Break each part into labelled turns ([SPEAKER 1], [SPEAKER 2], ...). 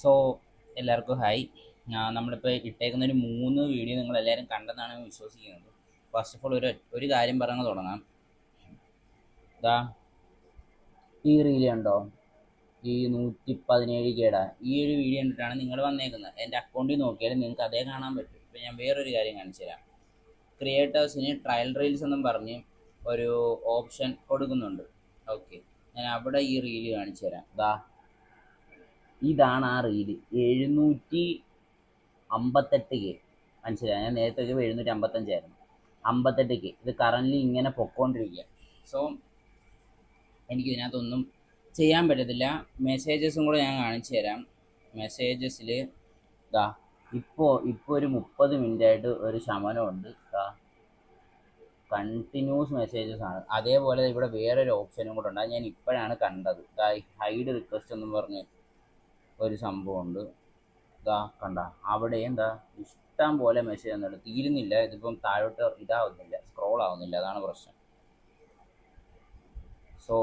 [SPEAKER 1] So എല്ലാവർക്കും hi. നമ്മളിപ്പോൾ ഇട്ടേക്കുന്ന ഒരു 3 വീഡിയോ നിങ്ങളെല്ലാവരും കണ്ടെന്നാണ് ഞാൻ വിശ്വസിക്കുന്നത്. ഫസ്റ്റ് ഓഫ് ഓൾ ഒരു കാര്യം പറഞ്ഞ് തുടങ്ങാം. ഇതാ ഈ റീല് കണ്ടോ, ഈ 117Kയുടെ ഈ ഒരു വീഡിയോ കണ്ടിട്ടാണ് നിങ്ങൾ വന്നേക്കുന്നത്. എൻ്റെ അക്കൗണ്ടിൽ നോക്കിയാൽ നിങ്ങൾക്ക് അതേ കാണാൻ പറ്റും. ഇപ്പോൾ ഞാൻ വേറൊരു കാര്യം കാണിച്ചു തരാം. ക്രിയേറ്റേഴ്സിന് ട്രയൽ റീൽസ് എന്നും പറഞ്ഞ് ഒരു ഓപ്ഷൻ കൊടുക്കുന്നുണ്ട്. ഓക്കെ, ഞാൻ അവിടെ ഈ റീല് കാണിച്ചു തരാം. ഇതാണ് ആ റീല്. 758K. മനസ്സിലായി, ഞാൻ നേരത്തെ 755 58K. ഇത് കറൻ്റ് ഇങ്ങനെ പൊക്കോണ്ടിരിക്കുക. സോ എനിക്ക് ഇതിനകത്തൊന്നും ചെയ്യാൻ പറ്റത്തില്ല. മെസ്സേജസും കൂടെ ഞാൻ കാണിച്ചു തരാം. മെസ്സേജസിൽ ഇതാ ഇപ്പോൾ ഒരു 30 മിനിറ്റായിട്ട് ഒരു ശമനമുണ്ട്. കണ്ടിന്യൂസ് മെസ്സേജസ് ആണ്. അതേപോലെ ഇവിടെ വേറൊരു ഓപ്ഷനും കൂടെ ഉണ്ട്. അത് ഞാൻ ഇപ്പോഴാണ് കണ്ടത്. ഹൈഡ് റിക്വസ്റ്റ് എന്നും പറഞ്ഞ് ഒരു സംഭവമുണ്ട്. കണ്ട അവിടെ ഇഷ്ടം പോലെ മെസ്സേജ് വന്നിട്ട് തീരുന്നില്ല. ഇതിപ്പം താഴോട്ട് ഇതാവുന്നില്ല, സ്ക്രോൾ ആവുന്നില്ല. അതാണ് പ്രശ്നം. സോ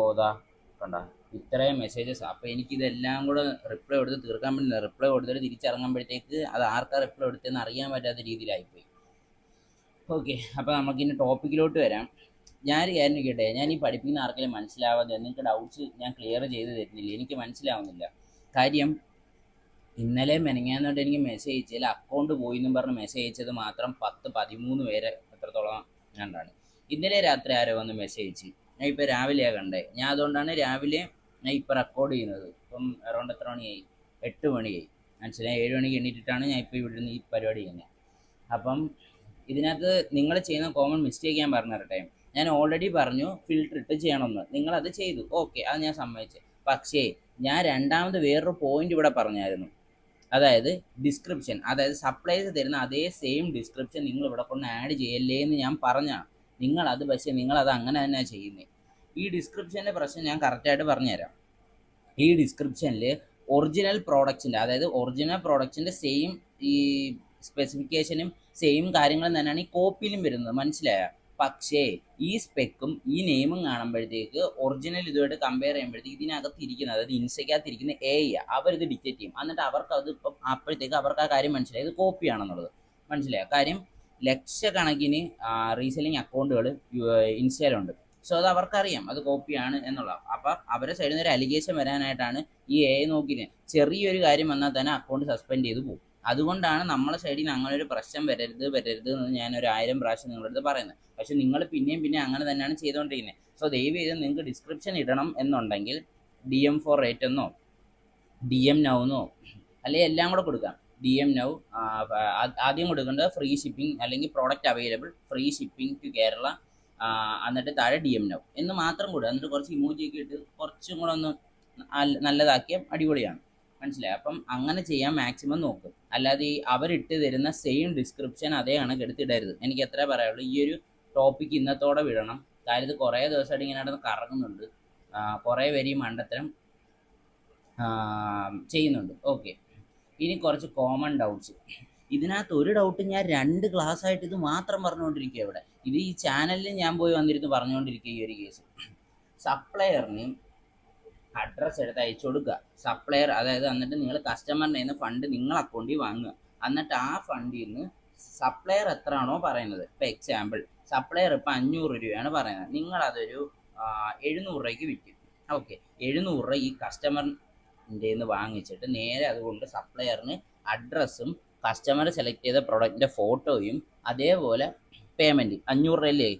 [SPEAKER 1] കണ്ട ഇത്രയും മെസ്സേജസ്. അപ്പോൾ എനിക്കിതെല്ലാം കൂടെ റിപ്ലൈ കൊടുത്ത് തീർക്കാൻ പറ്റില്ല. റിപ്ലൈ കൊടുത്തിട്ട് തിരിച്ചിറങ്ങുമ്പോഴത്തേക്ക് അത് ആർക്കാ റിപ്ലൈ കൊടുത്തതെന്ന് അറിയാൻ പറ്റാത്ത രീതിയിലായിപ്പോയി. ഓക്കെ, അപ്പോൾ നമുക്കിനി ടോപ്പിക്കിലോട്ട് വരാം. ഞാനൊരു കാര്യം കേട്ടെ, ഞാൻ ഈ പഠിപ്പിക്കുന്ന ആർക്കെങ്കിലും മനസ്സിലാവാതെ നിങ്ങൾക്ക് ഡൗട്ട്സ് ഞാൻ ക്ലിയർ ചെയ്ത് തരുന്നില്ല. എനിക്ക് മനസ്സിലാവുന്നില്ല. കാര്യം ഇന്നലെ മെനങ്ങാന്നോട്ട് എനിക്ക് മെസ്സേജ് അയച്ചതിൽ അക്കൗണ്ട് പോയി എന്നും പറഞ്ഞ് മെസ്സേജ് അയച്ചത് മാത്രം 10-13 പേരെ എത്രത്തോളം കണ്ടാണ്. ഇന്നലെ രാത്രി ആരോ വന്ന് മെസ്സേജ് അയച്ച്. ഞാൻ ഇപ്പോൾ രാവിലെയാണ് കണ്ടത്. ഞാൻ അതുകൊണ്ടാണ് രാവിലെ ഞാൻ ഇപ്പോൾ റെക്കോർഡ് ചെയ്യുന്നത്. ഇപ്പം അറൗണ്ട് എത്ര മണിയായി? 8 മണിയായി. മനസ്സിലായി, 7 മണിക്ക് എണീറ്റിട്ടാണ് ഞാൻ ഇപ്പോൾ ഇവിടെ നിന്ന് ഈ പരിപാടി ചെയ്യുന്നത്. അപ്പം ഇതിനകത്ത് നിങ്ങൾ ചെയ്യുന്ന കോമൺ മിസ്റ്റേക്ക് ഞാൻ പറഞ്ഞു തരട്ടെ. ഞാൻ ഓൾറെഡി പറഞ്ഞു ഫിൽറ്റർ ഇട്ട് ചെയ്യണമെന്ന്. നിങ്ങളത് ചെയ്തു, ഓക്കെ, അത് ഞാൻ സമ്മതിച്ചു. പക്ഷേ ഞാൻ രണ്ടാമത് വേറൊരു പോയിന്റ് ഇവിടെ പറഞ്ഞായിരുന്നു. അതായത് ഡിസ്ക്രിപ്ഷൻ, അതായത് സപ്ലൈസ് തരുന്ന അതേ സെയിം ഡിസ്ക്രിപ്ഷൻ നിങ്ങൾ ഇവിടെ കൊണ്ട് ആഡ് ചെയ്യല്ലേ എന്ന് ഞാൻ പറഞ്ഞാണ്. പക്ഷേ നിങ്ങളത് അങ്ങനെ തന്നെയാണ് ചെയ്യുന്നത്. ഈ ഡിസ്ക്രിപ്ഷൻ്റെ പ്രശ്നം ഞാൻ കറക്റ്റായിട്ട് പറഞ്ഞുതരാം. ഈ ഡിസ്ക്രിപ്ഷനിൽ ഒറിജിനൽ പ്രോഡക്റ്റിൻ്റെ, അതായത് ഒറിജിനൽ പ്രോഡക്റ്റിൻ്റെ സെയിം ഈ സ്പെസിഫിക്കേഷനും സെയിം കാര്യങ്ങളും തന്നെയാണ് ഈ കോപ്പിയിലും വരുന്നത്. മനസ്സിലായ? പക്ഷേ ഈ സ്പെക്കും ഈ നെയിമും കാണുമ്പോഴത്തേക്ക് ഒറിജിനൽ ഇതുമായിട്ട് കമ്പയർ ചെയ്യുമ്പോഴത്തേക്ക് ഇതിനകത്ത് ഇരിക്കുന്നത്, അതായത് ഇൻസ്റ്റയ്ക്കകത്ത് ഇരിക്കുന്ന അവരിത് ഡിറ്റക്റ്റ് ചെയ്യും. എന്നിട്ട് അവർക്ക് അത് ഇപ്പം അപ്പോഴത്തേക്ക് അവർക്ക് ആ കാര്യം മനസ്സിലായി ഇത് കോപ്പിയാണെന്നുള്ളത്. മനസ്സിലായ കാര്യം? ലക്ഷക്കണക്കിന് റീസെല്ലിങ് അക്കൗണ്ടുകൾ ഇൻസ്റ്റയിലുണ്ട്. സോ അത് അവർക്കറിയാം അത് കോപ്പിയാണ് എന്നുള്ളത്. അപ്പം അവരുടെ സൈഡിൽ നിന്ന് ഒരു അലിഗേഷൻ വരാനായിട്ടാണ് ഈ നോക്കിയത്. ചെറിയൊരു കാര്യം വന്നാൽ തന്നെ അക്കൗണ്ട് സസ്പെൻഡ് ചെയ്ത് പോകും. അതുകൊണ്ടാണ് നമ്മളെ സൈഡിൽ നിന്ന് അങ്ങനെ ഒരു പ്രശ്നം വരരുത് എന്ന് ഞാൻ ഒരു 1000 പ്രാവശ്യം നിങ്ങളുടെ അടുത്ത് പറയുന്നത്. പക്ഷെ നിങ്ങൾ പിന്നെയും അങ്ങനെ തന്നെയാണ് ചെയ്തുകൊണ്ടിരിക്കുന്നത്. സോ ദയവ് ചെയ്ത് നിങ്ങൾക്ക് ഡിസ്ക്രിപ്ഷൻ ഇടണം എന്നുണ്ടെങ്കിൽ DM ഫോർ റേറ്റ് എന്നോ DM നൗ എന്നോ അല്ലെങ്കിൽ എല്ലാം കൂടെ കൊടുക്കാം. DM നൗ ആദ്യം കൊടുക്കേണ്ടത് ഫ്രീ ഷിപ്പിംഗ് അല്ലെങ്കിൽ product available, free shipping to Kerala, എന്നിട്ട് താഴെ DM നൗ എന്ന് മാത്രം കൊടുക്കുക. എന്നിട്ട് കുറച്ച് ഇമോജിയൊക്കെ ഇട്ട് കുറച്ചും കൂടെ ഒന്ന് നല്ലതാക്കിയ അടിപൊളിയാണ്. മനസ്സിലായി? അപ്പം അങ്ങനെ ചെയ്യാൻ മാക്സിമം നോക്കും. അല്ലാതെ ഈ അവരിട്ട് തരുന്ന സെയിം ഡിസ്ക്രിപ്ഷൻ അതേ കണക്ക് എടുത്തിടരുത്. എനിക്ക് എത്ര പറയുള്ളൂ, ഈ ഒരു ടോപ്പിക്ക് ഇന്നത്തോടെ വിടണം. കാര്യം ഇത് കുറേ ദിവസമായിട്ട് ഇങ്ങനെ നടന്ന് കറങ്ങുന്നുണ്ട്. കുറേ പേര് ഈ മണ്ടത്തരം ചെയ്യുന്നുണ്ട്. ഓക്കെ, ഇനി കുറച്ച് കോമൺ ഡൗട്ട്സ്. ഇതിനകത്ത് ഒരു ഡൗട്ട് ഞാൻ 2 ക്ലാസ് ആയിട്ട് ഇത് മാത്രം പറഞ്ഞുകൊണ്ടിരിക്കുക. ഇവിടെ ഇത് ഈ ചാനലിൽ ഞാൻ പോയി വന്നിരുന്ന് പറഞ്ഞുകൊണ്ടിരിക്കുക. ഈ ഒരു കേസ് സപ്ലയറിന് അഡ്രസ്സ് എടുത്ത് അയച്ചു കൊടുക്കുക. സപ്ലയർ, അതായത് എന്നിട്ട് നിങ്ങൾ കസ്റ്റമറിൻ്റെ നിന്ന് ഫണ്ട് നിങ്ങൾ അക്കൗണ്ടിൽ വാങ്ങുക. എന്നിട്ട് ആ ഫണ്ടിൽ നിന്ന് സപ്ലയർ എത്രയാണോ പറയുന്നത്, ഇപ്പം എക്സാമ്പിൾ സപ്ലയർ ഇപ്പം 500 രൂപയാണ് പറയുന്നത്, നിങ്ങളതൊരു 700 രൂപയ്ക്ക് വിൽക്കും. ഓക്കെ, 700 രൂപ ഈ കസ്റ്റമറിൻ്റെ നിന്ന് വാങ്ങിച്ചിട്ട് നേരെ അതുകൊണ്ട് സപ്ലയറിന് അഡ്രസ്സും കസ്റ്റമർ സെലക്ട് ചെയ്ത പ്രൊഡക്റ്റിൻ്റെ ഫോട്ടോയും അതേപോലെ പേയ്മെൻറ്റ് 500 രൂപയല്ലേ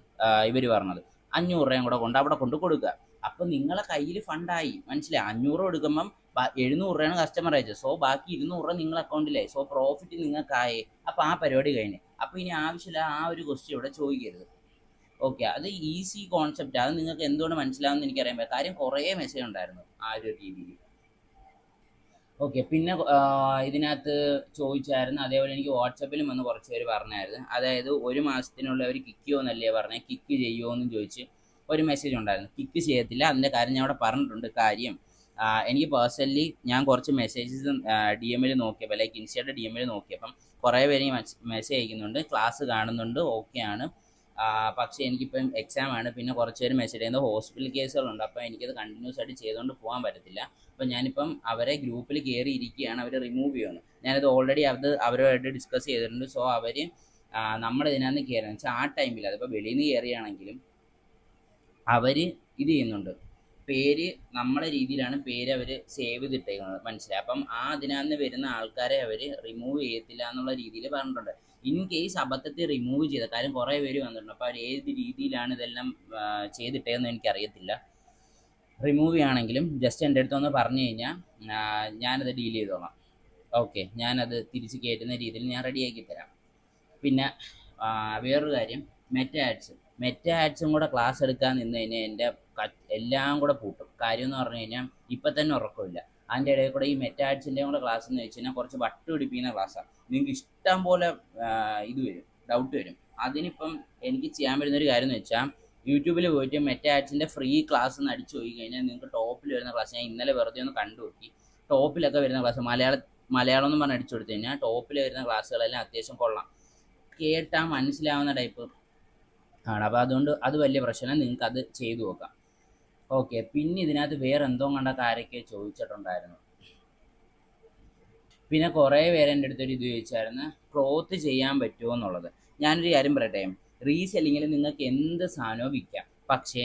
[SPEAKER 1] ഇവർ പറഞ്ഞത്, 500 രൂപയും കൂടെ കൊണ്ട് അവിടെ കൊണ്ട് കൊടുക്കുക. അപ്പം നിങ്ങളെ കയ്യിൽ ഫണ്ടായി. മനസ്സിലായി? 500 എടുക്കുമ്പം 700 രൂപയാണ് കസ്റ്റമർ അയച്ചത്. സോ ബാക്കി 200 രൂപ നിങ്ങളുടെ അക്കൗണ്ടിലായി. സോ പ്രോഫിറ്റ് നിങ്ങൾക്കായി. അപ്പം ആ പരിപാടി കഴിഞ്ഞ്. അപ്പം ഇനി ആവശ്യമില്ല ആ ഒരു ക്വസ്റ്റ്യൻ ഇവിടെ ചോദിക്കരുത്. ഓക്കെ, അത് ഈസി കോൺസെപ്റ്റ്. അത് നിങ്ങൾക്ക് എന്തുകൊണ്ട് മനസ്സിലാവുമെന്ന് എനിക്കറിയാൻ പറ്റും. കാര്യം കുറേ മെസ്സേജ് ഉണ്ടായിരുന്നു ആ ഒരു രീതിയിൽ. ഓക്കെ, പിന്നെ ഇതിനകത്ത് ചോദിച്ചായിരുന്നു. അതേപോലെ എനിക്ക് വാട്സപ്പിലും വന്ന് കുറച്ച് പേര് പറഞ്ഞായിരുന്നു. അതായത് 1 മാസത്തിനുള്ള അവർ കിക്ക് ചെയ്യുമെന്നല്ലേ പറഞ്ഞത്, കിക്ക് ചെയ്യുമോ എന്നും ചോദിച്ച് ഒരു മെസ്സേജ് ഉണ്ടായിരുന്നു. കിക്ക് ചെയ്യത്തില്ല, അതിൻ്റെ കാര്യം ഞാൻ അവിടെ പറഞ്ഞിട്ടുണ്ട്. കാര്യം എനിക്ക് പേഴ്സണലി ഞാൻ കുറച്ച് മെസ്സേജസ് DM നോക്കിയപ്പോൾ, ലൈക്ക് ഇൻസ്റ്റയുടെ DM നോക്കിയപ്പം കുറേ പേര് മെസ്സേജ് അയക്കുന്നുണ്ട്, ക്ലാസ് കാണുന്നുണ്ട്, ഓക്കെയാണ്, പക്ഷേ എനിക്കിപ്പം എക്സാം ആണ്. പിന്നെ കുറച്ച് പേര് മെസ്സേജ് ചെയ്യുന്നത് ഹോസ്പിറ്റൽ കേസുകളുണ്ട്. അപ്പോൾ എനിക്കത് കണ്ടിന്യൂസ് ആയിട്ട് ചെയ്തുകൊണ്ട് പോകാൻ പറ്റത്തില്ല. അപ്പോൾ ഞാനിപ്പം അവരെ ഗ്രൂപ്പിൽ കയറി ഇരിക്കുകയാണ്, അവർ റിമൂവ് ചെയ്യുമെന്ന്. ഞാനത് ഓൾറെഡി അവരുമായിട്ട് ഡിസ്കസ് ചെയ്തിട്ടുണ്ട്. സോ അവർ നമ്മളിതിനകത്ത് കയറുക വെച്ചാൽ ആ ടൈമിൽ അതിപ്പോൾ വെളിയിൽ നിന്ന് കയറിയാണെങ്കിലും അവർ ഇത് ചെയ്യുന്നുണ്ട്. പേര് നമ്മളെ രീതിയിലാണ് പേര് അവർ സേവ് ചെയ്തിട്ടേക്കുന്നത്, മനസ്സിലായി. അപ്പം അതിനകത്ത് വരുന്ന ആൾക്കാരെ അവർ റിമൂവ് ചെയ്യത്തില്ല എന്നുള്ള രീതിയിൽ പറഞ്ഞിട്ടുണ്ട്. ഇൻ കേസ് അബദ്ധത്തിൽ റിമൂവ് ചെയ്ത കാര്യം കുറേ പേര് വന്നിട്ടുണ്ട്. അപ്പോൾ അവർ ഏത് രീതിയിലാണ് ഇതെല്ലാം ചെയ്തിട്ടേന്ന് എനിക്കറിയത്തില്ല. റിമൂവ് ചെയ്യുകയാണെങ്കിലും ജസ്റ്റ് എൻ്റെ അടുത്തൊന്ന് പറഞ്ഞു കഴിഞ്ഞാൽ ഞാനത് ഡീൽ ചെയ്തോളാം. ഓക്കെ, ഞാനത് തിരിച്ച് കയറ്റുന്ന രീതിയിൽ ഞാൻ റെഡിയാക്കി തരാം. പിന്നെ വേറൊരു കാര്യം, മെറ്റ ആഡ്സും കൂടെ ക്ലാസ് എടുക്കാൻ നിന്ന് കഴിഞ്ഞാൽ എൻ്റെ എല്ലാം കൂടെ പൂട്ടും. കാര്യം എന്ന് പറഞ്ഞു കഴിഞ്ഞാൽ ഇപ്പം തന്നെ ഉറക്കമില്ല. അതിൻ്റെ ഇടയിൽ കൂടെ ഈ മെറ്റ ആഡ്സിൻ്റെയും കൂടെ ക്ലാസ് എന്ന് വെച്ച് കഴിഞ്ഞാൽ കുറച്ച് വട്ട് പിടിപ്പിക്കുന്ന ക്ലാസ്സാണ്. നിങ്ങൾക്ക് ഇഷ്ടം പോലെ ഇത് വരും, ഡൗട്ട് വരും. അതിനിപ്പം എനിക്ക് ചെയ്യാൻ പറ്റുന്നൊരു കാര്യം എന്ന് വെച്ചാൽ യൂട്യൂബിൽ പോയിട്ട് മെറ്റ ആഡ്സിൻ്റെ ഫ്രീ ക്ലാസ് എന്ന് അടിച്ചു പോയി കഴിഞ്ഞാൽ നിങ്ങൾക്ക് ടോപ്പിൽ വരുന്ന ക്ലാസ്, ഞാൻ ഇന്നലെ വെറുതെ ഒന്ന് കണ്ടു നോക്കി, ടോപ്പിലൊക്കെ വരുന്ന ക്ലാസ് മലയാളം എന്ന് പറഞ്ഞ് അടിച്ചു കൊടുത്തു കഴിഞ്ഞാൽ ടോപ്പിൽ വരുന്ന ക്ലാസ്സുകളെല്ലാം അത്യാവശ്യം കൊള്ളാം, കേട്ടാൽ മനസ്സിലാവുന്ന ടൈപ്പ് ആണ്. അപ്പോൾ അതുകൊണ്ട് അത് വലിയ പ്രശ്നമില്ല, നിങ്ങൾക്ക് അത് ചെയ്തു നോക്കാം. ഓക്കെ, പിന്നെ ഇതിനകത്ത് വേറെ എന്തോ കണ്ടൊക്കെ ആരൊക്കെ ചോദിച്ചിട്ടുണ്ടായിരുന്നു. പിന്നെ കുറേ പേര് എൻ്റെ അടുത്തൊരു ഇത് ചോദിച്ചായിരുന്നു, ക്ലോത്ത് ചെയ്യാൻ പറ്റുമോ എന്നുള്ളത്. ഞാനൊരു കാര്യം പറയട്ടെ, റീസെല്ലിങ്ങിൽ നിങ്ങൾക്ക് എന്ത് സാധനവും വിൽക്കാം. പക്ഷേ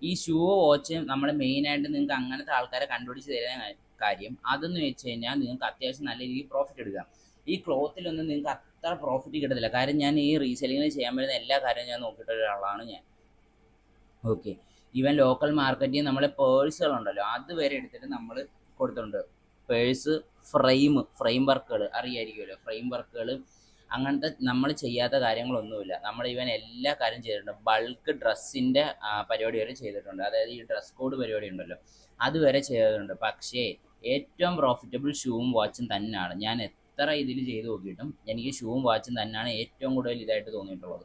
[SPEAKER 1] ഈ ഷൂ വാച്ച് നമ്മൾ മെയിനായിട്ട് നിങ്ങൾക്ക് അങ്ങനത്തെ ആൾക്കാരെ കണ്ടുപിടിച്ച് തരാൻ കാര്യം അതെന്ന് വെച്ച് കഴിഞ്ഞാൽ നിങ്ങൾക്ക് അത്യാവശ്യം നല്ല രീതിയിൽ പ്രോഫിറ്റ് എടുക്കാം. ഈ ക്ലോത്തിലൊന്നും നിങ്ങൾക്ക് അത്ര പ്രോഫിറ്റ് കിട്ടത്തില്ല. കാര്യം ഞാൻ ഈ റീസെല്ലിങ്ങിൽ ചെയ്യാൻ പറ്റുന്ന എല്ലാ കാര്യവും ഞാൻ നോക്കിയിട്ടുള്ള ഒരാളാണ് ഞാൻ. ഓക്കെ, ഈവൻ ലോക്കൽ മാർക്കറ്റിൽ നമ്മളെ പേഴ്സുകളുണ്ടല്ലോ അതുവരെ എടുത്തിട്ട് നമ്മൾ കൊടുത്തിട്ടുണ്ട്. പേഴ്സ്, ഫ്രെയിം വർക്കുകൾ അറിയായിരിക്കുമല്ലോ, ഫ്രെയിം വർക്കുകൾ, അങ്ങനത്തെ നമ്മൾ ചെയ്യാത്ത കാര്യങ്ങളൊന്നുമില്ല. നമ്മൾ ഈവൻ എല്ലാ കാര്യം ചെയ്തിട്ടുണ്ട്. ബൾക്ക് ഡ്രസ്സിൻ്റെ പരിപാടി വരെ ചെയ്തിട്ടുണ്ട്. അതായത് ഈ ഡ്രസ് കോഡ് പരിപാടി ഉണ്ടല്ലോ അതുവരെ ചെയ്തിട്ടുണ്ട്. പക്ഷേ ഏറ്റവും പ്രോഫിറ്റബിൾ ഷൂവും വാച്ചും തന്നെയാണ്. ഞാൻ എത്ര ഇതിൽ ചെയ്ത് നോക്കിയിട്ടും എനിക്ക് ഷൂവും വാച്ചും തന്നെയാണ് ഏറ്റവും കൂടുതൽ ഇതായിട്ട് തോന്നിയിട്ടുള്ളത്.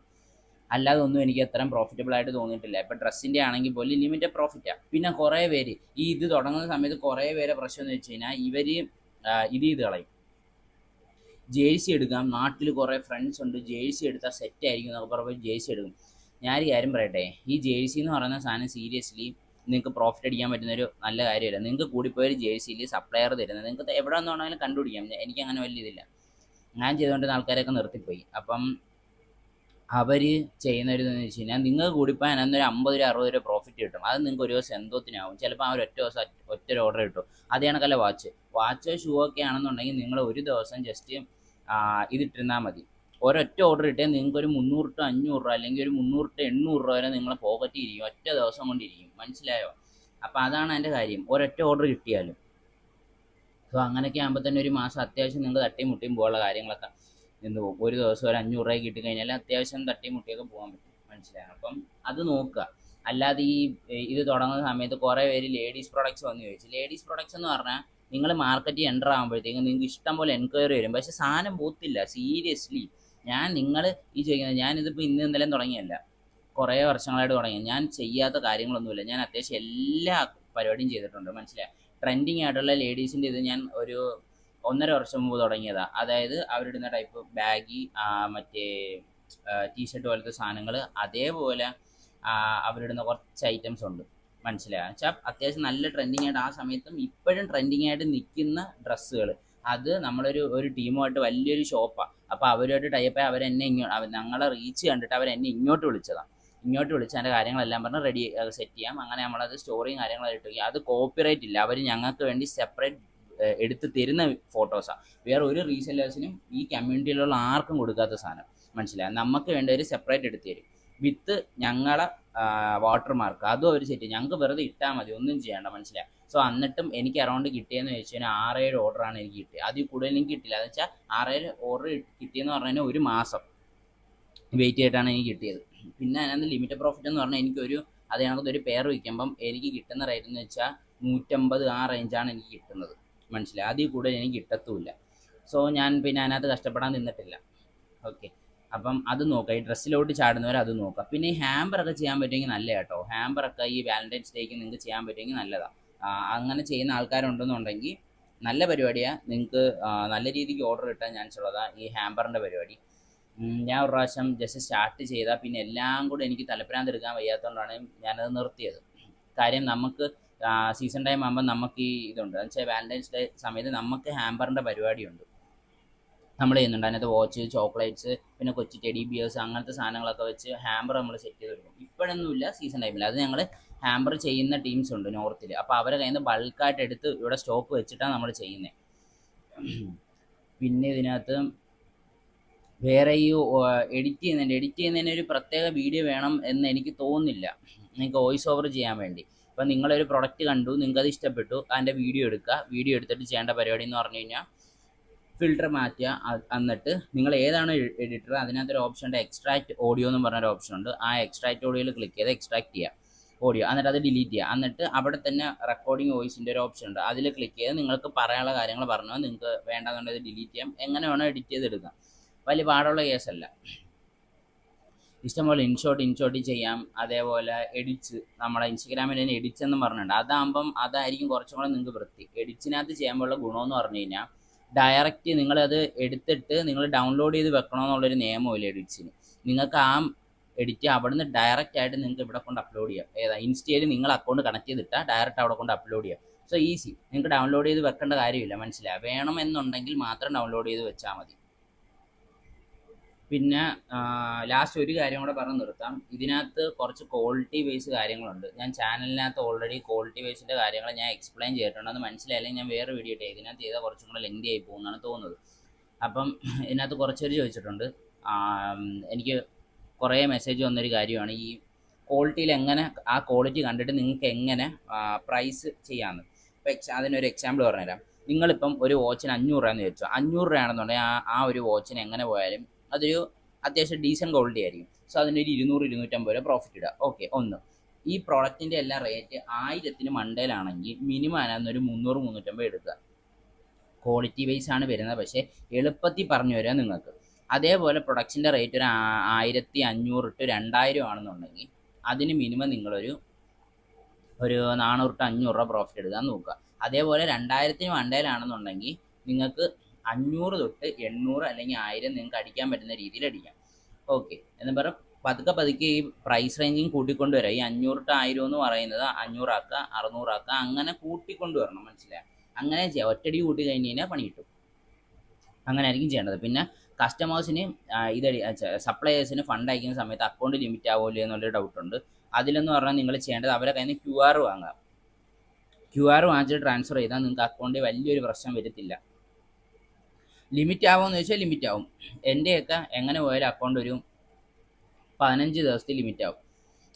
[SPEAKER 1] അല്ലാതെ ഒന്നും എനിക്ക് അത്രയും പ്രോഫിറ്റബിൾ ആയിട്ട് തോന്നിയിട്ടില്ല. ഇപ്പം ഡ്രസ്സിൻ്റെ ആണെങ്കിൽ പോലും ലിമിറ്റഡ് പ്രോഫിറ്റാണ്. പിന്നെ കുറേ പേര് ഇത് തുടങ്ങുന്ന സമയത്ത് കുറേ പേരെ പ്രശ്നം എന്ന് വെച്ച് കഴിഞ്ഞാൽ ഇവർ ഇത് ചെയ്ത് കളയും. ജേഴ്സി എടുക്കാം, നാട്ടിൽ കുറേ ഫ്രണ്ട്സ് ഉണ്ട്, ജേഴ്സി എടുത്താൽ സെറ്റ് ആയിരിക്കും എന്നൊക്കെ പറഞ്ഞ് ജേഴ്സി എടുക്കും. ഞാനൊരു കാര്യം പറയട്ടെ, ഈ ജേഴ്സി എന്ന് പറയുന്ന സാധനം സീരിയസ്ലി നിങ്ങൾക്ക് പ്രോഫിറ്റ് അടിക്കാൻ പറ്റുന്നൊരു നല്ല കാര്യമല്ല. നിങ്ങൾക്ക് കൂടിപ്പോയൊരു ജേഴ്സിയിൽ സപ്ലയർ തരുന്നത് നിങ്ങൾക്ക് എവിടെ നിന്ന് വേണമെങ്കിലും കണ്ടുപിടിക്കാം. എനിക്കങ്ങനെ വലിയ ഇതില്ല, ഞാൻ ചെയ്തുകൊണ്ടിരുന്ന ആൾക്കാരൊക്കെ നിർത്തിപ്പോയി. അപ്പം അവർ ചെയ്യുന്നൊരിതെന്ന് വെച്ച് കഴിഞ്ഞാൽ നിങ്ങൾക്ക് കൂടിപ്പോൾ അതിനൊരു 50 രൂപ 60 രൂപ പ്രോഫിറ്റ് കിട്ടും. അത് നിങ്ങൾക്ക് ഒരു ദിവസം എന്തോത്തിനാവും, ചിലപ്പോൾ ആ ഒറ്റ ദിവസം ഒറ്റ ഓർഡർ കിട്ടും. അത് കണക്കല്ല വാച്ചോ ഷൂ ഒക്കെ ആണെന്നുണ്ടെങ്കിൽ നിങ്ങൾ ഒരു ദിവസം ജസ്റ്റ് ഇതിട്ടിരുന്നാൽ മതി. ഒരൊറ്റ ഓർഡർ കിട്ടിയാൽ നിങ്ങൾക്ക് ഒരു 300 ടു 500 രൂപ അല്ലെങ്കിൽ ഒരു 300 ടു 800 രൂപ വരെ നിങ്ങളെ പോക്കറ്റിൽ ഇരിക്കും, ഒറ്റ ദിവസം കൊണ്ടിരിക്കും, മനസ്സിലായോ? അപ്പോൾ അതാണ് എൻ്റെ കാര്യം, ഒരൊറ്റ ഓർഡർ കിട്ടിയാലും. സോ അങ്ങനെയൊക്കെ ആകുമ്പോൾ തന്നെ ഒരു മാസം അത്യാവശ്യം നിങ്ങൾക്ക് തട്ടിയും മുട്ടിയും പോകാനുള്ള കാര്യങ്ങളൊക്കെ നിന്ന് പോകും. ഒരു ദിവസം ഒരു 500 രൂപ കിട്ടിക്കഴിഞ്ഞാൽ അത്യാവശ്യം തട്ടിയും മുട്ടിയൊക്കെ പോകാൻ പറ്റും, മനസ്സിലായോ? അപ്പം അത് നോക്കുക. അല്ലാതെ ഇത് തുടങ്ങുന്ന സമയത്ത് കുറേ പേര് ലേഡീസ് പ്രൊഡക്ട്സ് വന്ന് ചോദിച്ചു. ലേഡീസ് പ്രൊഡക്ട്സ് എന്ന് പറഞ്ഞാൽ നിങ്ങൾ മാർക്കറ്റിൽ എൻ്റർ ആകുമ്പോഴത്തേക്കും നിങ്ങൾക്ക് ഇഷ്ടം പോലെ എൻക്വയറി വരും, പക്ഷേ സാധനം പോത്തില്ല. സീരിയസ്ലി നിങ്ങൾ ഈ ചോദിക്കുന്നത്, ഞാനിതിപ്പോൾ ഇന്നലെ തുടങ്ങിയല്ല, കുറേ വർഷങ്ങളായിട്ട് തുടങ്ങി. ഞാൻ ചെയ്യാത്ത കാര്യങ്ങളൊന്നുമില്ല. ഞാൻ അത്യാവശ്യം എല്ലാ പരിപാടിയും ചെയ്തിട്ടുണ്ട്, മനസ്സിലായി. ട്രെൻഡിങ് ആയിട്ടുള്ള ലേഡീസിൻ്റെ ഇത് ഞാൻ ഒരു 1.5 വർഷം മുമ്പ് തുടങ്ങിയതാണ്. അതായത് അവരിടുന്ന ടൈപ്പ് ബാഗി, മറ്റേ ടീഷർട്ട് പോലത്തെ സാധനങ്ങൾ, അതേപോലെ അവരിടുന്ന കുറച്ച് ഐറ്റംസ് ഉണ്ട്, മനസ്സിലായോ? വെച്ചാൽ അത്യാവശ്യം നല്ല ട്രെൻഡിങ് ആയിട്ട് ആ സമയത്തും ഇപ്പോഴും ട്രെൻഡിങ് ആയിട്ട് നിൽക്കുന്ന ഡ്രസ്സുകൾ. അത് നമ്മളൊരു ടീമുമായിട്ട് വലിയൊരു ഷോപ്പാണ്. അപ്പോൾ അവരുമായിട്ട് ടൈപ്പായി അവരെന്നെ ഞങ്ങളെ റീച്ച് കണ്ടിട്ട് അവരെന്നെ ഇങ്ങോട്ട് വിളിച്ചതാണ്. ഇങ്ങോട്ട് വിളിച്ച് അതിൻ്റെ കാര്യങ്ങളെല്ലാം പറഞ്ഞ് റെഡി സെറ്റ് ചെയ്യാം. അങ്ങനെ നമ്മളത് സ്റ്റോറിയും കാര്യങ്ങളായിട്ട് അത് കോപ്പിറൈറ്റ് ഇല്ല, അവർ ഞങ്ങൾക്ക് വേണ്ടി സെപ്പറേറ്റ് എടുത്ത് തരുന്ന ഫോട്ടോസാണ്. വേറെ ഒരു റീസെല്ലേഴ്സിനും ഈ കമ്മ്യൂണിറ്റിയിലുള്ള ആർക്കും കൊടുക്കാത്ത സാധനം, മനസ്സിലായി. നമുക്ക് വേണ്ടി ഒരു സെപ്പറേറ്റ് എടുത്ത് തരും വിത്ത് ഞങ്ങളെ വാട്ടർമാർക്ക്, അതും അവർ സെറ്റ് ചെയ്യും. ഞങ്ങൾക്ക് വെറുതെ ഇട്ടാൽ മതി, ഒന്നും ചെയ്യേണ്ട, മനസ്സിലായി. സോ എന്നിട്ടും എനിക്ക് അറൗണ്ട് കിട്ടിയെന്ന് ചോദിച്ചു കഴിഞ്ഞാൽ 6-7 ഓർഡറാണ് എനിക്ക് കിട്ടിയത്. അതിൽ കൂടുതൽ എനിക്ക് കിട്ടില്ല. എന്ന് വെച്ചാൽ 6-7 ഓർഡർ കിട്ടിയെന്ന് പറഞ്ഞു കഴിഞ്ഞാൽ ഒരു മാസം വെയിറ്റ് ചെയ്തിട്ടാണ് എനിക്ക് കിട്ടിയത്. പിന്നെ അതിനകത്ത് ലിമിറ്റഡ് പ്രോഫിറ്റ് എന്ന് പറഞ്ഞാൽ എനിക്കൊരു അത് കണക്കൊരു പെയർ വയ്ക്കുമ്പം എനിക്ക് കിട്ടുന്ന റേറ്റ് എന്ന് വെച്ചാൽ 150 ആ റേഞ്ചാണ് എനിക്ക് കിട്ടുന്നത്, മനസ്സിലായി. അതിൽ കൂടുതൽ എനിക്ക് കിട്ടത്തുമില്ല. സോ ഞാൻ പിന്നെ അതിനകത്ത് കഷ്ടപ്പെടാൻ നിന്നിട്ടില്ല. ഓക്കെ, അപ്പം അത് നോക്കുക. ഈ ഡ്രസ്സിലോട്ട് ചാടുന്നവരെ അത് നോക്കുക. പിന്നെ ഈ ഹാമ്പറൊക്കെ ചെയ്യാൻ പറ്റുമെങ്കിൽ നല്ല കേട്ടോ. ഹാമ്പറൊക്കെ ഈ വാലന്റൈൻസ് ഡേക്ക് നിങ്ങൾക്ക് ചെയ്യാൻ പറ്റുമെങ്കിൽ നല്ലതാണ്. അങ്ങനെ ചെയ്യുന്ന ആൾക്കാരുണ്ടെന്നുണ്ടെങ്കിൽ നല്ല പരിപാടിയാണ്. നിങ്ങൾക്ക് നല്ല രീതിക്ക് ഓർഡർ കിട്ടാൻ ചാൻസ് ഉള്ളതാണ് ഈ ഹാമ്പറിൻ്റെ പരിപാടി. ഞാൻ ഒരു പ്രാവശ്യം ജസ്റ്റ് സ്റ്റാർട്ട് ചെയ്താൽ പിന്നെ എല്ലാം കൂടെ എനിക്ക് തലപ്രാന്ത് എടുക്കാൻ വയ്യാത്തതുകൊണ്ടാണ് ഞാനത് നിർത്തിയത്. കാര്യം നമുക്ക് സീസൺ ടൈം ആകുമ്പോൾ നമുക്ക് ഈ ഇതുണ്ട് എന്ന് വെച്ചാൽ വാലന്റൈൻസ് ഡേ സമയത്ത് നമുക്ക് ഹാമ്പറിൻ്റെ പരിപാടിയുണ്ട്, നമ്മൾ ചെയ്യുന്നുണ്ട്. അതിനകത്ത് വാച്ച്, ചോക്ലേറ്റ്സ്, പിന്നെ കൊച്ചു ടെഡി ബിയേഴ്സ്, അങ്ങനത്തെ സാധനങ്ങളൊക്കെ വെച്ച് ഹാമ്പർ നമ്മൾ സെറ്റ് ചെയ്ത് കൊടുക്കും. ഇപ്പോഴൊന്നുമില്ല സീസൺ ടൈമിൽ, അത് ഞങ്ങൾ ഹാമ്പർ ചെയ്യുന്ന ടീംസ് ഉണ്ട് നോർത്തിൽ, അപ്പോൾ അവരെ കയ്യിൽ നിന്ന് ബൾക്കായിട്ട് എടുത്ത് ഇവിടെ സ്റ്റോക്ക് വെച്ചിട്ടാണ് നമ്മൾ ചെയ്യുന്നത്. പിന്നെ ഇതിനകത്ത് വേറെ ഈ എഡിറ്റ് ചെയ്യുന്നതിന് ഒരു പ്രത്യേക വീഡിയോ വേണം എന്ന് എനിക്ക് തോന്നുന്നില്ല, നിങ്ങൾക്ക് വോയിസ് ഓവർ ചെയ്യാൻ വേണ്ടി. ഇപ്പം നിങ്ങളൊരു പ്രൊഡക്റ്റ് കണ്ടു, നിങ്ങൾക്ക് അത് ഇഷ്ടപ്പെട്ടു, അതിൻ്റെ വീഡിയോ എടുക്കുക. വീഡിയോ എടുത്തിട്ട് ചെയ്യേണ്ട പരിപാടി എന്ന് പറഞ്ഞു കഴിഞ്ഞാൽ ഫിൽറ്റർ മാറ്റുക. എന്നിട്ട് നിങ്ങൾ ഏതാണ് എഡിറ്റർ, അതിനകത്തൊരു ഓപ്ഷൻ ഉണ്ട്, എക്സ്ട്രാക്ട് ഓഡിയോ എന്ന് പറഞ്ഞൊരു ഓപ്ഷൻ ഉണ്ട്. ആ എക്സ്ട്രാക്ട് ഓഡിയോയിൽ ക്ലിക്ക് ചെയ്ത് എക്സ്ട്രാക്ട് ചെയ്യുക ഓഡിയോ, എന്നിട്ട് അത് ഡിലീറ്റ് ചെയ്യുക. എന്നിട്ട് അവിടെ തന്നെ റെക്കോർഡിംഗ് വോയിസിൻ്റെ ഒരു ഓപ്ഷൻ ഉണ്ട്, അതിൽ ക്ലിക്ക് ചെയ്ത് നിങ്ങൾക്ക് പറയാനുള്ള കാര്യങ്ങൾ പറഞ്ഞാൽ നിങ്ങൾക്ക് വേണ്ടാന്നുണ്ടെങ്കിൽ ഡിലീറ്റ് ചെയ്യാം. എങ്ങനെ വേണോ എഡിറ്റ് ചെയ്തെടുക്കാം, വലിയ പാടുള്ള കേസല്ല. ഇഷ്ടംപോലെ ഇൻഷോട്ട് ചെയ്യാം. അതേപോലെ എഡിറ്റ്സ്, നമ്മുടെ ഇൻസ്റ്റഗ്രാമിൽ തന്നെ എഡിറ്റ്സ് എന്നും പറഞ്ഞിട്ടുണ്ട്. അതാകുമ്പം അതായിരിക്കും കുറച്ചും കൂടെ നിങ്ങൾക്ക് വൃത്തി. എഡിറ്റ്സിനകത്ത് ചെയ്യുമ്പോഴുള്ള ഗുണമെന്ന് പറഞ്ഞു കഴിഞ്ഞാൽ ഡയറക്റ്റ് നിങ്ങളത് എടുത്തിട്ട് നിങ്ങൾ ഡൗൺലോഡ് ചെയ്ത് വെക്കണമെന്നുള്ളൊരു നിയമമില്ല എഡിറ്റ്സിന്. നിങ്ങൾക്ക് ആ എഡിറ്റ് അവിടുന്ന് ഡയറക്റ്റ് ആയിട്ട് നിങ്ങൾക്ക് ഇവിടെ കൊണ്ട് അപ്ലോഡ് ചെയ്യാം. ഇൻസ്റ്റയിൽ നിങ്ങൾ അക്കൗണ്ട് കണക്ട് ചെയ്തിട്ടാൽ ഡയറക്റ്റ് അവിടെ കൊണ്ട് അപ്ലോഡ് ചെയ്യാം. സോ ഈസി, നിങ്ങൾക്ക് ഡൗൺലോഡ് ചെയ്ത് വെക്കേണ്ട കാര്യമില്ല, മനസ്സിലായി. വേണമെന്നുണ്ടെങ്കിൽ മാത്രം ഡൗൺലോഡ് ചെയ്ത് വെച്ചാൽ മതി. പിന്നെ ലാസ്റ്റ് ഒരു കാര്യം കൂടെ പറഞ്ഞ് നിർത്താം. ഇതിനകത്ത് കുറച്ച് ക്വാളിറ്റി ബേസ് കാര്യങ്ങളുണ്ട്. ഞാൻ ചാനലിനകത്ത് ഓൾറെഡി ക്വാളിറ്റി ബേസിൻ്റെ കാര്യങ്ങൾ ഞാൻ എക്സ്പ്ലെയിൻ ചെയ്തിട്ടുണ്ട്. അത് മനസ്സിലായില്ലെങ്കിൽ ഞാൻ വേറെ വീഡിയോ ഇട്ടേ, ഇതിനകത്ത് ചെയ്താൽ കുറച്ചും കൂടെ ലെങ്തി ആയി പോകുമെന്നാണ് തോന്നുന്നത്. അപ്പം ഇതിനകത്ത് കുറച്ച് പേര് ചോദിച്ചിട്ടുണ്ട്. എനിക്ക് കുറേ മെസ്സേജ് വന്നൊരു കാര്യമാണ് ഈ ക്വാളിറ്റിയിൽ എങ്ങനെ, ആ ക്വാളിറ്റി കണ്ടിട്ട് നിങ്ങൾക്ക് എങ്ങനെ പ്രൈസ് ചെയ്യാമെന്ന്. ഇപ്പോൾ അതിനൊരു എക്സാമ്പിൾ പറഞ്ഞുതരാം. നിങ്ങളിപ്പം ഒരു വാച്ചിന് 500 രൂപയെന്ന് ചോദിച്ചു. 500 രൂപയാണെന്നുണ്ടെങ്കിൽ ആ ഒരു വാച്ചിന് എങ്ങനെ പോയാലും അതൊരു അത്യാവശ്യം ഡീസൻറ്റ് ക്വാളിറ്റി ആയിരിക്കും. സോ അതിനൊരു 200-250 രൂപ പ്രോഫിറ്റ് ഇടുക. ഓക്കെ. ഒന്ന്, ഈ പ്രോഡക്റ്റിൻ്റെ എല്ലാം റേറ്റ് 1000-ന് മണ്ടയിലാണെങ്കിൽ മിനിമം അതിനകത്തൊരു 300-350 എടുക്കുക. ക്വാളിറ്റി വൈസ് ആണ് വരുന്നത്, പക്ഷേ എളുപ്പത്തിൽ പറഞ്ഞു തരാം നിങ്ങൾക്ക്. അതേപോലെ പ്രൊഡക്റ്റിൻ്റെ റേറ്റ് ഒരു 1500-2000 ആണെന്നുണ്ടെങ്കിൽ അതിന് മിനിമം നിങ്ങളൊരു 400-500 രൂപ പ്രോഫിറ്റ് എടുക്കാൻ നോക്കുക. അതേപോലെ 2000-ന് മണ്ടയിലാണെന്നുണ്ടെങ്കിൽ നിങ്ങൾക്ക് 500 തൊട്ട് 800 അല്ലെങ്കിൽ 1000 നിങ്ങൾക്ക് അടിക്കാൻ പറ്റുന്ന രീതിയിൽ അടിക്കാം. ഓക്കെ. എന്ന് പറഞ്ഞാൽ പതുക്കെ ഈ പ്രൈസ് റേഞ്ചിങ് കൂട്ടിക്കൊണ്ടുവരാം. ഈ 500-1000 എന്ന് പറയുന്നത് 500 ആക്കുക, 600 ആക്കുക, അങ്ങനെ കൂട്ടിക്കൊണ്ടുവരണം, മനസ്സിലായി. അങ്ങനെ ചെയ്യാം. ഒറ്റടി കൂട്ടി കഴിഞ്ഞ് കഴിഞ്ഞാൽ പണി കിട്ടും. അങ്ങനെ ആയിരിക്കും ചെയ്യേണ്ടത്. പിന്നെ കസ്റ്റമേഴ്സിന് സപ്ലയേഴ്സിന് ഫണ്ട് അയക്കുന്ന സമയത്ത് അക്കൗണ്ട് ലിമിറ്റ് ആവുമല്ലോ എന്നുള്ളൊരു ഡൗട്ടുണ്ട്. അതിലെന്ന് പറഞ്ഞാൽ നിങ്ങൾ ചെയ്യേണ്ടത് അവരെ കയ്യിൽ നിന്ന് QR വാങ്ങുക. QR വാങ്ങിച്ചിട്ട് ട്രാൻസ്ഫർ ചെയ്താൽ നിങ്ങൾക്ക് അക്കൗണ്ടിൽ വലിയൊരു പ്രശ്നം വരത്തില്ല. ലിമിറ്റ് ആവുമെന്ന് ചോദിച്ചാൽ ലിമിറ്റ് ആവും. എൻ്റെയൊക്കെ എങ്ങനെ പോയാലും അക്കൗണ്ട് ഒരു 15 ദിവസത്തിൽ ലിമിറ്റ് ആവും.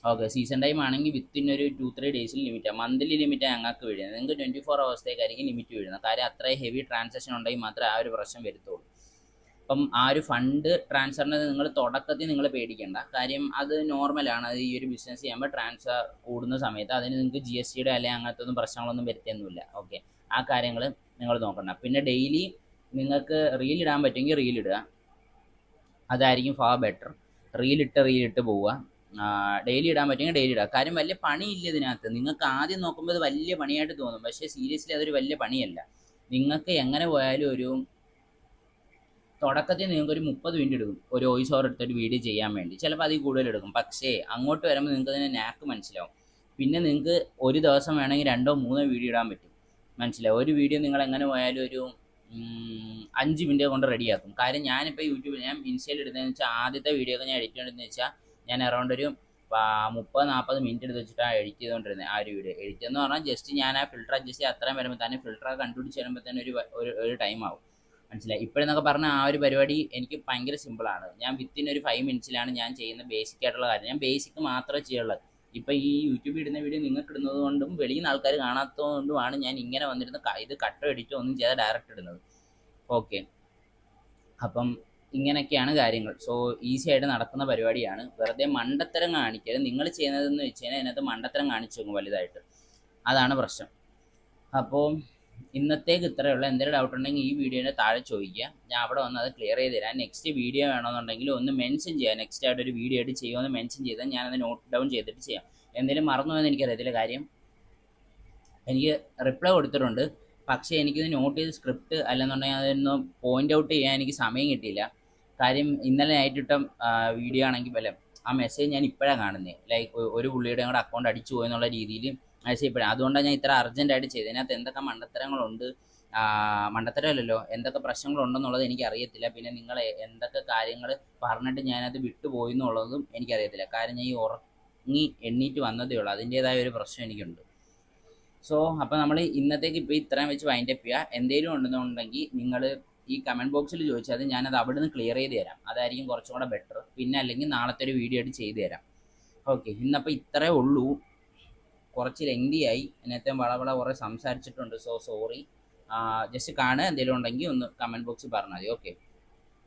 [SPEAKER 1] ഓക്കെ. സീസൺ ടൈം ആണെങ്കിൽ വിത്തിൻ ഒരു 2-3 ഡേയ്സിൽ ലിമിറ്റ് ആവും. മന്ത്ലി ലിമിറ്റാണ് ഞങ്ങൾക്ക് വീഴുന്നത്. നിങ്ങൾക്ക് 24 അവേഴ്സത്തേക്കായിരിക്കും ലിമിറ്റ് വീഴുന്നത്. കാര്യം അത്രയും ഹെവി ട്രാൻസാക്ഷൻ ഉണ്ടെങ്കിൽ മാത്രമേ ആ ഒരു പ്രശ്നം വരുത്തുള്ളൂ. അപ്പം ആ ഒരു ഫണ്ട് ട്രാൻസ്ഫറിന് നിങ്ങൾ തുടക്കത്തിൽ നിങ്ങൾ പേടിക്കേണ്ട. കാര്യം അത് നോർമലാണ്. അത് ഈ ഒരു ബിസിനസ് ചെയ്യുമ്പോൾ ട്രാൻസ്ഫർ കൂടുന്ന സമയത്ത് അതിന് നിങ്ങൾക്ക് GSTയുടെ അല്ലെങ്കിൽ അങ്ങനത്തെ ഒന്നും പ്രശ്നങ്ങളൊന്നും വരുത്തിയൊന്നുമില്ല. ഓക്കെ. ആ കാര്യങ്ങൾ നിങ്ങൾ നോക്കണ്ട. പിന്നെ ഡെയിലി നിങ്ങൾക്ക് റീൽ ഇടാൻ പറ്റുമെങ്കിൽ റീൽ ഇടുക, അതായിരിക്കും ഫാർ ബെറ്റർ. റീലിട്ട് പോവുക. ഡെയിലി ഇടാൻ പറ്റുമെങ്കിൽ ഡെയിലി ഇടുക. കാര്യം വലിയ പണിയില്ല ഇതിനകത്ത്. നിങ്ങൾക്ക് ആദ്യം നോക്കുമ്പോൾ ഇത് വലിയ പണിയായിട്ട് തോന്നും, പക്ഷേ സീരിയസ്ലി അതൊരു വലിയ പണിയല്ല. നിങ്ങൾക്ക് എങ്ങനെ പോയാലും ഒരു തുടക്കത്തിൽ നിങ്ങൾക്കൊരു 30 മിനിറ്റ് എടുക്കും ഒരു വോയിസ് ഓവർ എടുത്തൊരു വീഡിയോ ചെയ്യാൻ വേണ്ടി. ചിലപ്പോൾ അതിൽ കൂടുതൽ എടുക്കും. പക്ഷേ അങ്ങോട്ട് വരുമ്പോൾ നിങ്ങൾക്ക് അതിന് നാക്ക് മനസ്സിലാവും. പിന്നെ നിങ്ങൾക്ക് ഒരു ദിവസം വേണമെങ്കിൽ 2-3 വീഡിയോ ഇടാൻ പറ്റും, മനസ്സിലാവും. ഒരു വീഡിയോ നിങ്ങൾ എങ്ങനെ പോയാലും ഒരു 5 മിനിറ്റ് കൊണ്ട് റെഡിയാക്കും. കാര്യം ഞാനിപ്പോൾ യൂട്യൂബിൽ, ഞാൻ ഇൻസ്റ്റയിൽ ഇടുന്നതെന്ന് വെച്ചാൽ ആദ്യത്തെ വീഡിയോ ഒക്കെ ഞാൻ എഡിറ്റ് ചെയ്യണമെന്ന് വെച്ചാൽ ഞാൻ അറൗണ്ട് ഒരു 30-40 മിനിറ്റ് എടുത്ത് വെച്ചിട്ടാണ് എഡിറ്റ് ചെയ്തുകൊണ്ടിരുന്നത്. ആ ഒരു വീഡിയോ എഡിറ്റ് എന്ന് പറഞ്ഞാൽ ജസ്റ്റ് ഞാൻ ആ ഫിൽറ്റർ അഡ്ജസ്റ്റ് ചെയ്ത് അത്രയും വരുമ്പോൾ തന്നെ ഫിൽറ്ററൊക്കെ കണ്ടുപിടിച്ച് വരുമ്പോൾ തന്നെ ഒരു ടൈം ആവും, മനസ്സിലായി. ഇപ്പോഴെന്നൊക്കെ പറഞ്ഞാൽ ആ ഒരു പരിപാടി എനിക്ക് ഭയങ്കര സിമ്പിളാണ്. ഞാൻ വിത്തിൻ ഒരു 5 മിനിറ്റ്സിലാണ് ഞാൻ ചെയ്യുന്ന ബേസിക് ആയിട്ടുള്ള കാര്യം. ഞാൻ ബേസിക് മാത്രമേ ചെയ്യുള്ളൂ. ഇപ്പം ഈ യൂട്യൂബിൽ ഇടുന്ന വീഡിയോ നിങ്ങൾക്ക് ഇടുന്നത് കൊണ്ടും വെളിയിൽ നിന്ന് ആൾക്കാർ കാണാത്തതുകൊണ്ടുമാണ് ഞാൻ ഇങ്ങനെ വന്നിരുന്ന ഇത് കട്ടോ എഡിറ്റോ ഒന്നും ചെയ്താൽ ഡയറക്റ്റ് ഇടുന്നത്. ഓക്കെ. അപ്പം ഇങ്ങനെയൊക്കെയാണ് കാര്യങ്ങൾ. സോ ഈസി ആയിട്ട് നടക്കുന്ന പരിപാടിയാണ്. വെറുതെ മണ്ടത്തരം കാണിക്കരുത്. നിങ്ങൾ ചെയ്യുന്നതെന്ന് വെച്ച് കഴിഞ്ഞാൽ അതിനകത്ത് മണ്ടത്തരം കാണിച്ചു നോക്കും വലുതായിട്ട്, അതാണ് പ്രശ്നം. അപ്പോൾ ഇന്നത്തേക്ക് ഇത്രയേ ഉള്ളൂ. എന്തെങ്കിലും ഡൗട്ട് ഉണ്ടെങ്കിൽ ഈ വീഡിയോയുടെ താഴെ ചോദിക്കുക, ഞാൻ അവിടെ വന്ന് അത് ക്ലിയർ ചെയ്ത് തരാം. നെക്സ്റ്റ് വീഡിയോ വേണമെന്നുണ്ടെങ്കിൽ ഒന്ന് മെൻഷൻ ചെയ്യാം. നെക്സ്റ്റ് ആയിട്ട് ഒരു വീഡിയോ ആയിട്ട് ചെയ്യുമെന്ന് മെൻഷൻ ചെയ്താൽ ഞാനത് നോട്ട് ഡൗൺ ചെയ്തിട്ട് ചെയ്യാം. എന്തെങ്കിലും മറന്നുപോയെന്ന് എനിക്കറിയത്തില്ല. കാര്യം എനിക്ക് റിപ്ലൈ കൊടുത്തിട്ടുണ്ട്, പക്ഷേ എനിക്കിത് നോട്ട് ചെയ്ത് സ്ക്രിപ്റ്റ് അല്ലെന്നുണ്ടെങ്കിൽ അതൊന്ന് പോയിൻ്റ് ഔട്ട് ചെയ്യാൻ എനിക്ക് സമയം കിട്ടിയില്ല. കാര്യം ഇന്നലെ നൈറ്റിട്ട വീഡിയോ ആണെങ്കിൽ വല്ല ആ മെസ്സേജ് ഞാൻ ഇപ്പോഴാണ് കാണുന്നത്. ലൈക്ക് ഒരു പുള്ളിയുടെ കൂടെ അക്കൗണ്ട് അടിച്ചു പോയെന്നുള്ള രീതിയിൽ മെസ്സേജ് ഇപ്പോഴാണ്. അതുകൊണ്ടാണ് ഞാൻ ഇത്ര അർജൻറ്റായിട്ട് ചെയ്തത്. ഇതിനകത്ത് എന്തൊക്കെ മണ്ടത്തരങ്ങളുണ്ട്, മണ്ടത്തരമല്ലല്ലോ, എന്തൊക്കെ പ്രശ്നങ്ങളുണ്ടെന്നുള്ളത് എനിക്ക് അറിയത്തില്ല. പിന്നെ നിങ്ങൾ എന്തൊക്കെ കാര്യങ്ങൾ പറഞ്ഞിട്ട് ഞാനത് വിട്ടുപോയി എന്നുള്ളതും എനിക്കറിയത്തില്ല. കാരണം ഞാൻ ഈ ഉറങ്ങി എണ്ണീറ്റ് വന്നതേ ഉള്ളൂ, അതിൻ്റേതായ ഒരു പ്രശ്നം എനിക്കുണ്ട്. സോ അപ്പോൾ നമ്മൾ ഇന്നത്തേക്ക് ഇപ്പോൾ ഇത്രയും വെച്ച് വൈൻഡപ്പ് ചെയ്യുക. എന്തെങ്കിലും ഉണ്ടെന്നുണ്ടെങ്കിൽ നിങ്ങൾ ഈ കമൻറ്റ് ബോക്സിൽ ചോദിച്ചാൽ അത് ഞാനത് അവിടെ നിന്ന് ക്ലിയർ ചെയ്ത് തരാം. അതായിരിക്കും കുറച്ചും കൂടെ ബെറ്റർ. പിന്നെ അല്ലെങ്കിൽ നാളത്തെ ഒരു വീഡിയോ ആയിട്ട് ചെയ്തു തരാം. ഓക്കെ, ഇന്നപ്പോൾ ഇത്രേ ഉള്ളൂ. കുറച്ച് ലെങ്തിയായി, നേരത്തെ വളവള കുറേ സംസാരിച്ചിട്ടുണ്ട്. So sorry. ജസ്റ്റ് കാണുക, എന്തെങ്കിലും ഉണ്ടെങ്കിൽ ഒന്ന് കമൻറ്റ് ബോക്സിൽ പറഞ്ഞാൽ മതി. ഓക്കെ.